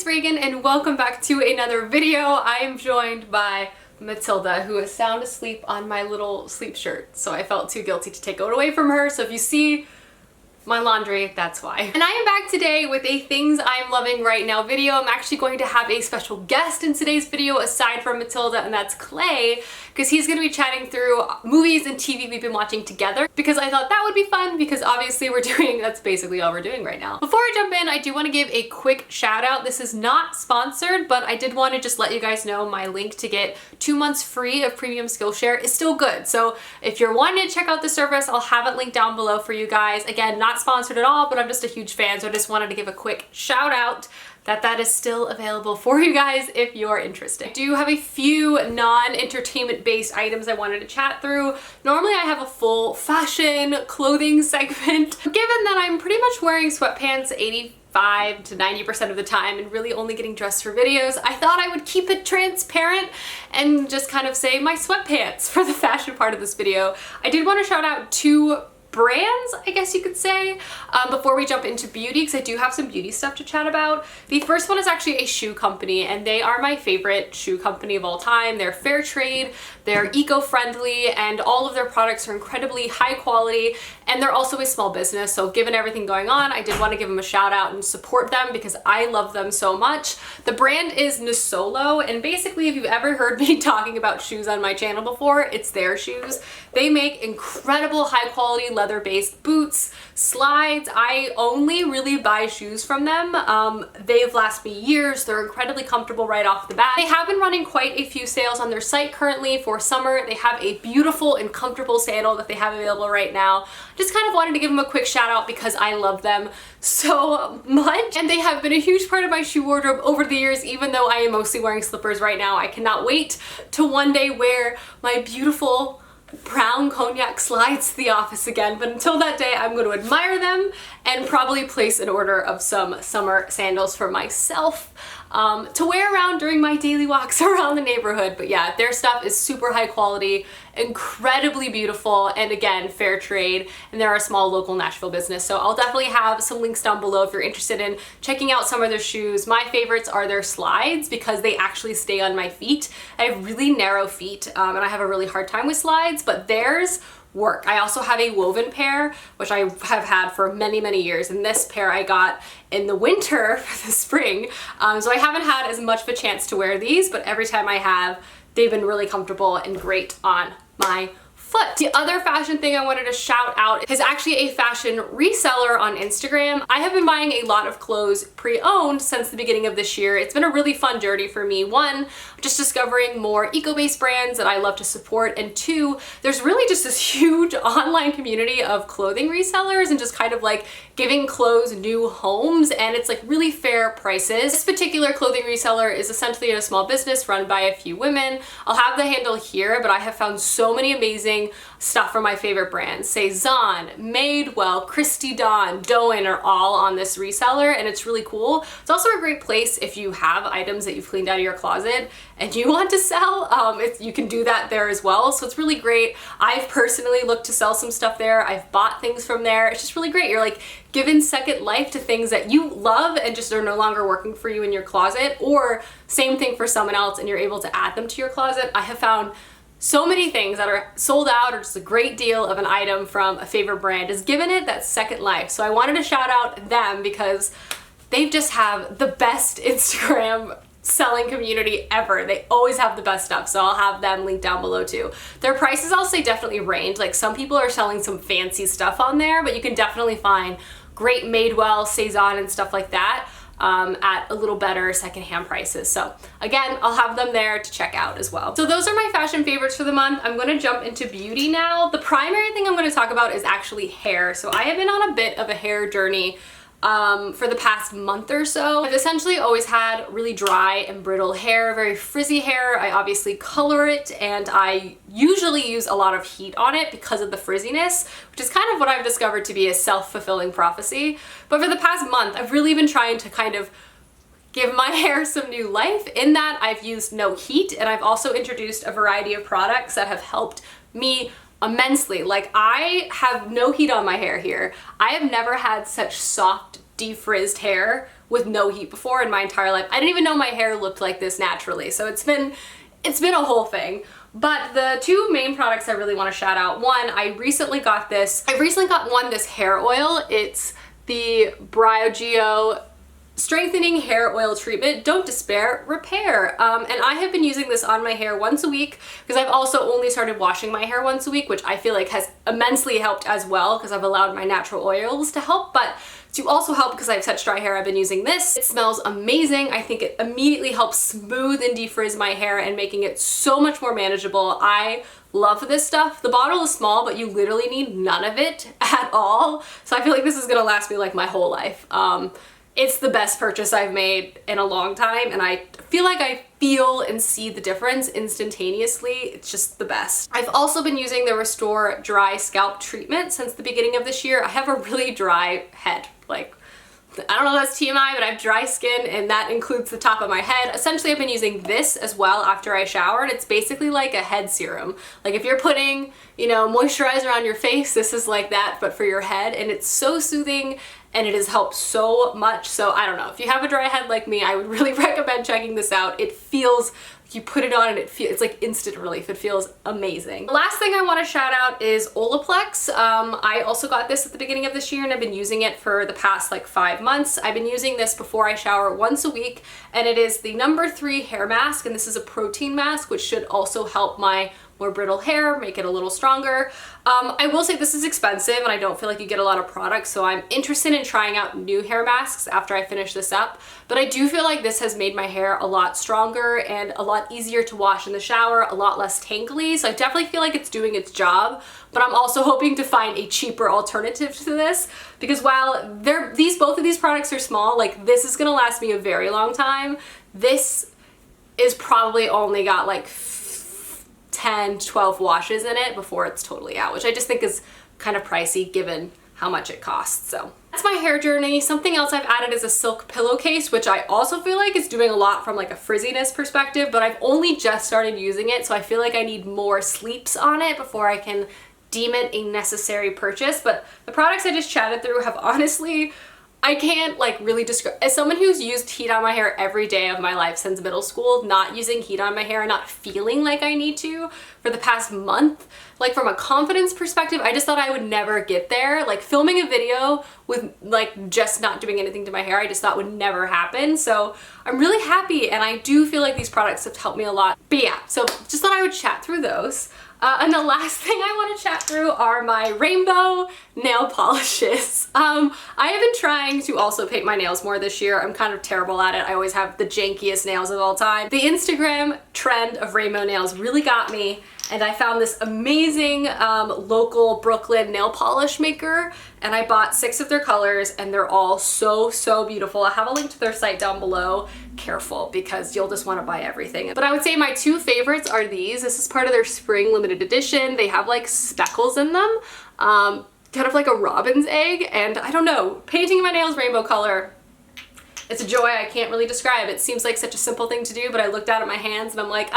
Reagan and welcome back to another video. I am joined by Matilda, who is sound asleep on my little sleep shirt, so I felt too guilty to take it away from her. So if you see my laundry, that's why. And I am back today with a things I'm loving right now video. I'm actually going to have a special guest in today's video aside from Matilda, and that's Clay, because he's going to be chatting through movies and TV we've been watching together, because I thought that would be fun, because obviously that's basically all we're doing right now. Before I jump in, I do want to give a quick shout out. This is not sponsored, but I did want to just let you guys know my link to get 2 months free of premium Skillshare is still good. So if you're wanting to check out the service, I'll have it linked down below for you guys. Again, not sponsored at all, but I'm just a huge fan, so I just wanted to give a quick shout out that is still available for you guys if you're interested. I do have a few non-entertainment based items I wanted to chat through. Normally I have a full fashion clothing segment. Given that I'm pretty much wearing sweatpants 85 to 90% of the time and really only getting dressed for videos, I thought I would keep it transparent and just kind of say my sweatpants for the fashion part of this video. I did want to shout out two brands, I guess you could say, before we jump into beauty, because I do have some beauty stuff to chat about. The first one is actually a shoe company, and they are my favorite shoe company of all time. They're fair trade, they're eco-friendly, and all of their products are incredibly high quality, and they're also a small business, so given everything going on, I did want to give them a shout out and support them because I love them so much. The brand is Nisolo, and basically if you've ever heard me talking about shoes on my channel before, it's their shoes. They make incredible high quality leather-based boots, slides. I only really buy shoes from them. They've lasted me years. They're incredibly comfortable right off the bat. They have been running quite a few sales on their site currently for summer. They have a beautiful and comfortable sandal that they have available right now. Just kind of wanted to give them a quick shout out because I love them so much, and they have been a huge part of my shoe wardrobe over the years. Even though I am mostly wearing slippers right now, I cannot wait to one day wear my beautiful brown cognac slides to the office again, but until that day I'm going to admire them and probably place an order of some summer sandals for myself to wear around during my daily walks around the neighborhood. But yeah, their stuff is super high quality, incredibly beautiful, and again, fair trade, and they're a small local Nashville business. So I'll definitely have some links down below if you're interested in checking out some of their shoes. My favorites are their slides because they actually stay on my feet. I have really narrow feet and I have a really hard time with slides, but theirs work. I also have a woven pair, which I have had for many, many years, and this pair I got in the winter for the spring. So I haven't had as much of a chance to wear these, but every time I have, they've been really comfortable and great on my foot. The other fashion thing I wanted to shout out is actually a fashion reseller on Instagram. I have been buying a lot of clothes pre-owned since the beginning of this year. It's been a really fun journey for me. One, just discovering more eco-based brands that I love to support, and two, there's really just this huge online community of clothing resellers and just kind of like giving clothes new homes, and it's like really fair prices. This particular clothing reseller is essentially a small business run by a few women. I'll have the handle here, but I have found so many amazing stuff from my favorite brands. Cezanne, Madewell, Christy Dawn, Doen are all on this reseller, and it's really cool. It's also a great place if you have items that you've cleaned out of your closet and you want to sell. You can do that there as well, so it's really great. I've personally looked to sell some stuff there. I've bought things from there. It's just really great. You're like given second life to things that you love and just are no longer working for you in your closet, or same thing for someone else and you're able to add them to your closet. I have found so many things that are sold out or just a great deal of an item from a favorite brand has given it that second life. So I wanted to shout out them because they just have the best Instagram selling community ever. They always have the best stuff, so I'll have them linked down below too. Their prices, I'll say, definitely range. Like some people are selling some fancy stuff on there, but you can definitely find great Madewell, Cezanne, and stuff like that at a little better secondhand prices. So again, I'll have them there to check out as well. So those are my fashion favorites for the month. I'm going to jump into beauty now. The primary thing I'm going to talk about is actually hair. So I have been on a bit of a hair journey for the past month or so. I've essentially always had really dry and brittle hair, very frizzy hair. I obviously color it, and I usually use a lot of heat on it because of the frizziness, which is kind of what I've discovered to be a self-fulfilling prophecy. But for the past month, I've really been trying to kind of give my hair some new life. In that, I've used no heat, and I've also introduced a variety of products that have helped me immensely. Like, I have no heat on my hair here. I have never had such soft, defrizzed hair with no heat before in my entire life. I didn't even know my hair looked like this naturally, so it's been a whole thing. But the two main products I really want to shout out, one, I recently got this hair oil. It's the Briogeo Strengthening Hair Oil Treatment. Don't despair, repair. And I have been using this on my hair once a week because I've also only started washing my hair once a week, which I feel like has immensely helped as well because I've allowed my natural oils to help. But to also help because I have such dry hair, I've been using this. It smells amazing. I think it immediately helps smooth and defrizz my hair and making it so much more manageable. I love this stuff. The bottle is small, but you literally need none of it at all. So I feel like this is gonna last me like my whole life. It's the best purchase I've made in a long time, and I feel like I feel and see the difference instantaneously. It's just the best. I've also been using the Restore Dry Scalp Treatment since the beginning of this year. I have a really dry head. Like, I don't know if that's TMI, but I have dry skin, and that includes the top of my head. Essentially, I've been using this as well after I shower, and it's basically like a head serum. Like if you're putting, you know, moisturizer on your face, this is like that, but for your head, and it's so soothing, and it has helped so much. So I don't know, if you have a dry head like me, I would really recommend checking this out. It feels, you put it on and it's like instant relief. It feels amazing. The last thing I want to shout out is Olaplex. I also got this at the beginning of this year, and I've been using it for the past like 5 months. I've been using this before I shower once a week, and it is the No. 3 hair mask, and this is a protein mask, which should also help my more brittle hair, make it a little stronger. I will say this is expensive, and I don't feel like you get a lot of products, so I'm interested in trying out new hair masks after I finish this up. But I do feel like this has made my hair a lot stronger and a lot easier to wash in the shower, a lot less tangly, so I definitely feel like it's doing its job. But I'm also hoping to find a cheaper alternative to this, because while both of these products are small, like this is gonna last me a very long time. This is probably only got like 10, 12 washes in it before it's totally out, which I just think is kind of pricey given how much it costs. So that's my hair journey. Something else I've added is a silk pillowcase, which I also feel like is doing a lot from like a frizziness perspective, but I've only just started using it, so I feel like I need more sleeps on it before I can deem it a necessary purchase. But the products I just chatted through have honestly, I can't like really describe, as someone who's used heat on my hair every day of my life since middle school, not using heat on my hair and not feeling like I need to for the past month, like from a confidence perspective, I just thought I would never get there. Like filming a video with like just not doing anything to my hair, I just thought would never happen. So I'm really happy, and I do feel like these products have helped me a lot. But yeah, so just thought I would chat through those. And the last thing I want to chat through are my rainbow nail polishes. I have been trying to also paint my nails more this year. I'm kind of terrible at it. I always have the jankiest nails of all time. The Instagram trend of rainbow nails really got me, and I found this amazing local Brooklyn nail polish maker, and I bought 6 of their colors, and they're all so, so beautiful. I have a link to their site down below. Careful, because you'll just want to buy everything. But I would say my 2 favorites are these. This is part of their spring limited edition. They have like speckles in them, kind of like a robin's egg, and I don't know, painting my nails rainbow color, it's a joy I can't really describe. It seems like such a simple thing to do, but I looked down at my hands and I'm like,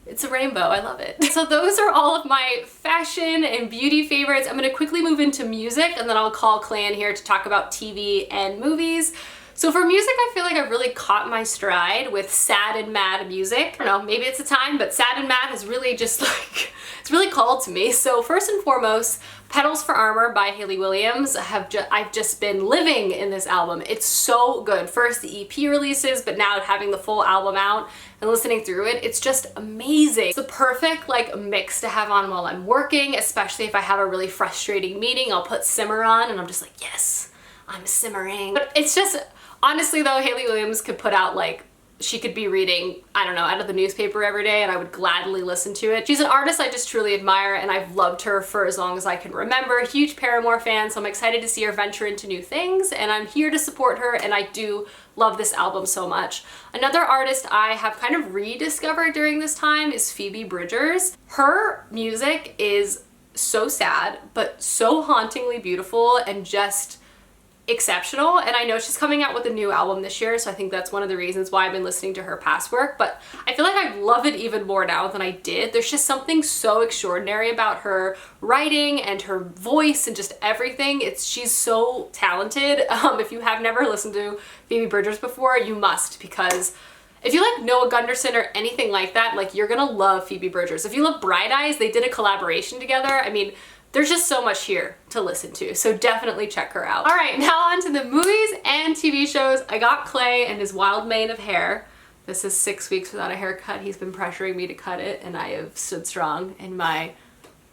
it's a rainbow, I love it. So those are all of my fashion and beauty favorites. I'm gonna quickly move into music, and then I'll call Clay in here to talk about TV and movies. So for music, I feel like I've really caught my stride with sad and mad music. I don't know, maybe it's a time, but sad and mad has really just like, it's really called to me. So first and foremost, Petals for Armor by Hayley Williams. I've just been living in this album. It's so good. First the EP releases, but now having the full album out and listening through it, it's just amazing. It's the perfect like mix to have on while I'm working, especially if I have a really frustrating meeting. I'll put Simmer on and I'm just like, yes, I'm simmering. But it's just, honestly though, Hayley Williams could put out like, she could be reading, I don't know, out of the newspaper every day, and I would gladly listen to it. She's an artist I just truly admire, and I've loved her for as long as I can remember. Huge Paramore fan, so I'm excited to see her venture into new things, and I'm here to support her, and I do love this album so much. Another artist I have kind of rediscovered during this time is Phoebe Bridgers. Her music is so sad, but so hauntingly beautiful, and just exceptional, and I know she's coming out with a new album this year, so I think that's one of the reasons why I've been listening to her past work, but I feel like I love it even more now than I did. There's just something so extraordinary about her writing and her voice and just everything. She's so talented. If you have never listened to Phoebe Bridgers before, you must, because if you like Noah Gunderson or anything like that, like, you're gonna love Phoebe Bridgers. If you love Bright Eyes, they did a collaboration together. I mean, there's just so much here to listen to, so definitely check her out. All right, now on to the movies and TV shows. I got Clay and his wild mane of hair. This is 6 weeks without a haircut. He's been pressuring me to cut it, and I have stood strong in my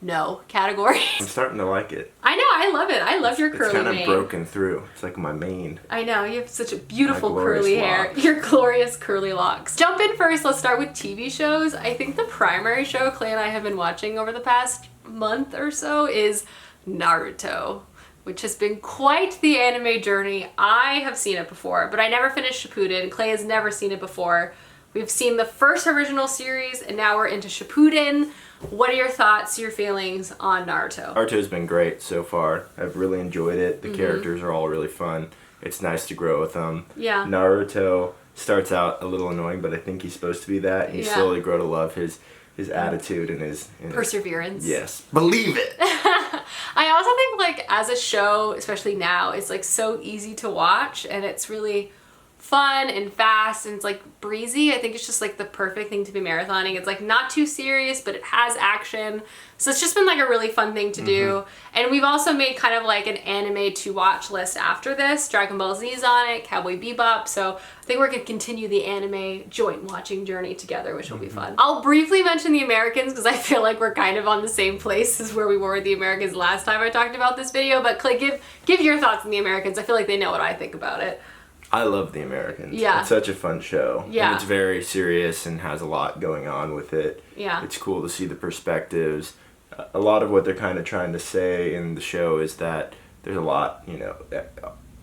no category. I'm starting to like it. I know, I love it. I love your curly mane. It's kind of broken through. It's like my mane. I know, you have such a beautiful curly hair. Your glorious curly locks. Jump in first, let's start with TV shows. I think the primary show Clay and I have been watching over the past month or so is Naruto, which has been quite the anime journey. I have seen it before, but I never finished Shippuden. Clay has never seen it before. We've seen the first original series, and now we're into Shippuden. What are your thoughts, your feelings on Naruto? Naruto's been great so far. I've really enjoyed it. The characters are all really fun. It's nice to grow with them. Yeah. Naruto starts out a little annoying, but I think he's supposed to be that. You slowly grow to love his attitude and his perseverance. Yes. Believe it. I also think, like, as a show, especially now, it's like so easy to watch, and it's really fun and fast, and it's like breezy. I think it's just like the perfect thing to be marathoning. It's like not too serious, but it has action. So it's just been like a really fun thing to do. And we've also made kind of like an anime to watch list after this. Dragon Ball Z's on it, Cowboy Bebop. So I think we're gonna continue the anime joint watching journey together, which will be fun. I'll briefly mention the Americans because I feel like we're kind of on the same place as where we were with the Americans last time I talked about this video. But Clay, give your thoughts on the Americans. I feel like they know what I think about it. I love The Americans. Yeah. It's such a fun show. Yeah. And it's very serious and has a lot going on with it. Yeah. It's cool to see the perspectives. A lot of what they're kind of trying to say in the show is that there's a lot,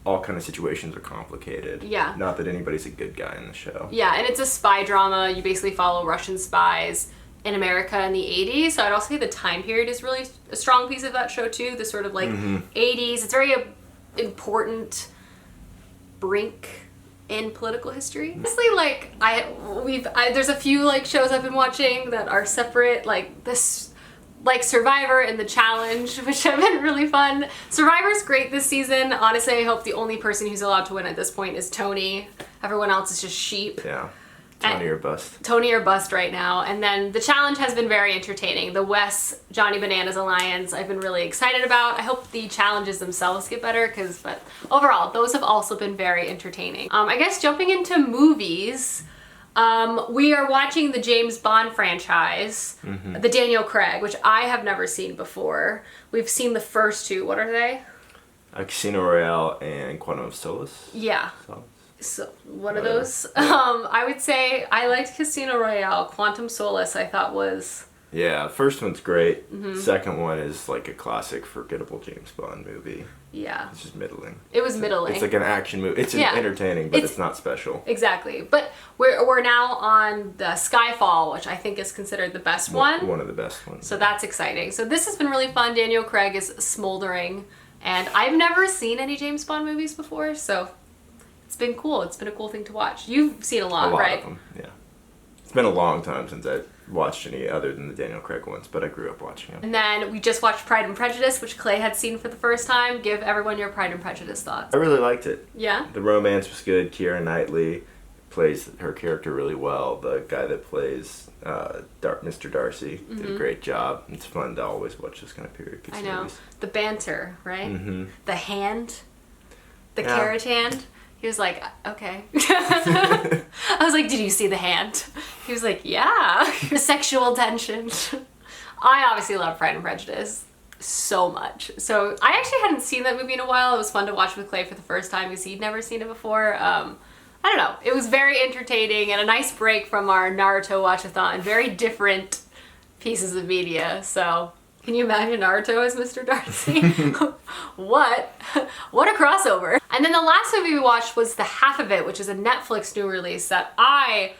all kind of situations are complicated. Yeah. Not that anybody's a good guy in the show. Yeah, and it's a spy drama. You basically follow Russian spies in America in the 80s. So I'd also say the time period is really a strong piece of that show too. The sort of like 80s. It's very important brink in political history. Honestly, like there's a few like shows I've been watching that are separate, like this, like Survivor and The Challenge, which have been really fun. Survivor's great this season. Honestly, I hope the only person who's allowed to win at this point is Tony. Everyone else is just sheep. Yeah. Tony or bust. Tony or bust right now. And then The Challenge has been very entertaining. The Wes Johnny Bananas alliance I've been really excited about. I hope the challenges themselves get better, but overall, those have also been very entertaining. I guess jumping into movies, we are watching the James Bond franchise, the Daniel Craig, which I have never seen before. We've seen the first two. What are they? Casino Royale and Quantum of Solace. Yeah. So what are those? I would say I liked Casino Royale. Quantum Solace I thought was... Yeah, the first one's great. Second one is like a classic, forgettable James Bond movie. Yeah. It's just middling. It was middling. It's like an action movie. It's entertaining, but it's not special. Exactly. But we're now on the Skyfall, which I think is considered the best one. One of the best ones. So that's exciting. So this has been really fun. Daniel Craig is smoldering. And I've never seen any James Bond movies before, so... It's been cool. It's been a cool thing to watch. You've seen a lot, right? A lot of them, yeah. It's been a long time since I watched any other than the Daniel Craig ones, but I grew up watching them. And then we just watched Pride and Prejudice, which Clay had seen for the first time. Give everyone your Pride and Prejudice thoughts. I really liked it. Yeah? The romance was good. Keira Knightley plays her character really well. The guy that plays Mr. Darcy did a great job. It's fun to always watch this kind of period piece movies. The banter, right? The hand. The carrot hand. He was like, okay. I was like, did you see the hand? He was like, yeah. The sexual tension. I obviously love Pride and Prejudice so much. So I actually hadn't seen that movie in a while. It was fun to watch with Clay for the first time because he'd never seen it before. I don't know. It was very entertaining and a nice break from our Naruto watch-a-thon. Very different pieces of media. So can you imagine Naruto as Mr. Darcy? What a crossover. And then the last movie we watched was The Half of It, which is a Netflix new release that I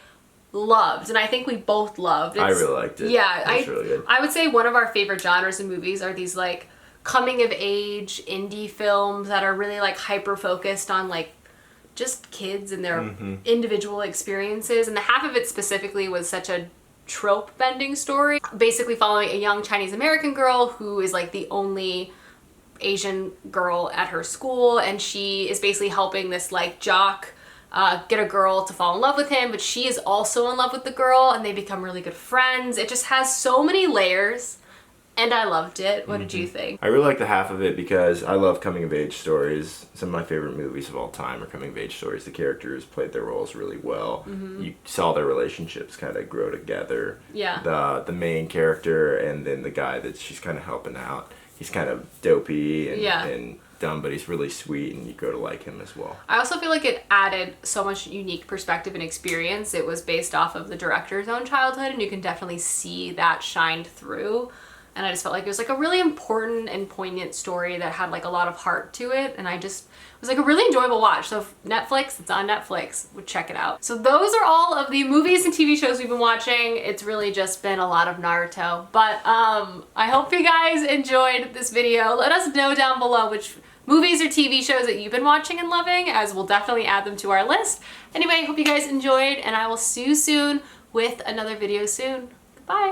loved, and I think we both loved. I really liked it. Yeah, it was really good. I would say one of our favorite genres in movies are these like coming of age indie films that are really like hyper focused on like just kids and their individual experiences. And the half of it specifically was such a trope bending story, basically following a young Chinese American girl who is like the only Asian girl at her school, and she is basically helping this like jock get a girl to fall in love with him, but she is also in love with the girl and they become really good friends. It just has so many layers and I loved it. What did you think? I really like the half of it because I love coming of age stories. Some of my favorite movies of all time are coming of age stories. The characters played their roles really well. You saw their relationships kind of grow together. Yeah. The main character and then the guy that she's kind of helping out. He's kind of dopey and dumb, but he's really sweet, and you grow to like him as well. I also feel like it added so much unique perspective and experience. It was based off of the director's own childhood, and you can definitely see that shined through. And I just felt like it was like a really important and poignant story that had like a lot of heart to it. And it was like a really enjoyable watch. So Netflix, it's on Netflix, would check it out. So those are all of the movies and TV shows we've been watching. It's really just been a lot of Naruto. But I hope you guys enjoyed this video. Let us know down below which movies or TV shows that you've been watching and loving, as we'll definitely add them to our list. Anyway, hope you guys enjoyed, and I will see you soon with another video soon.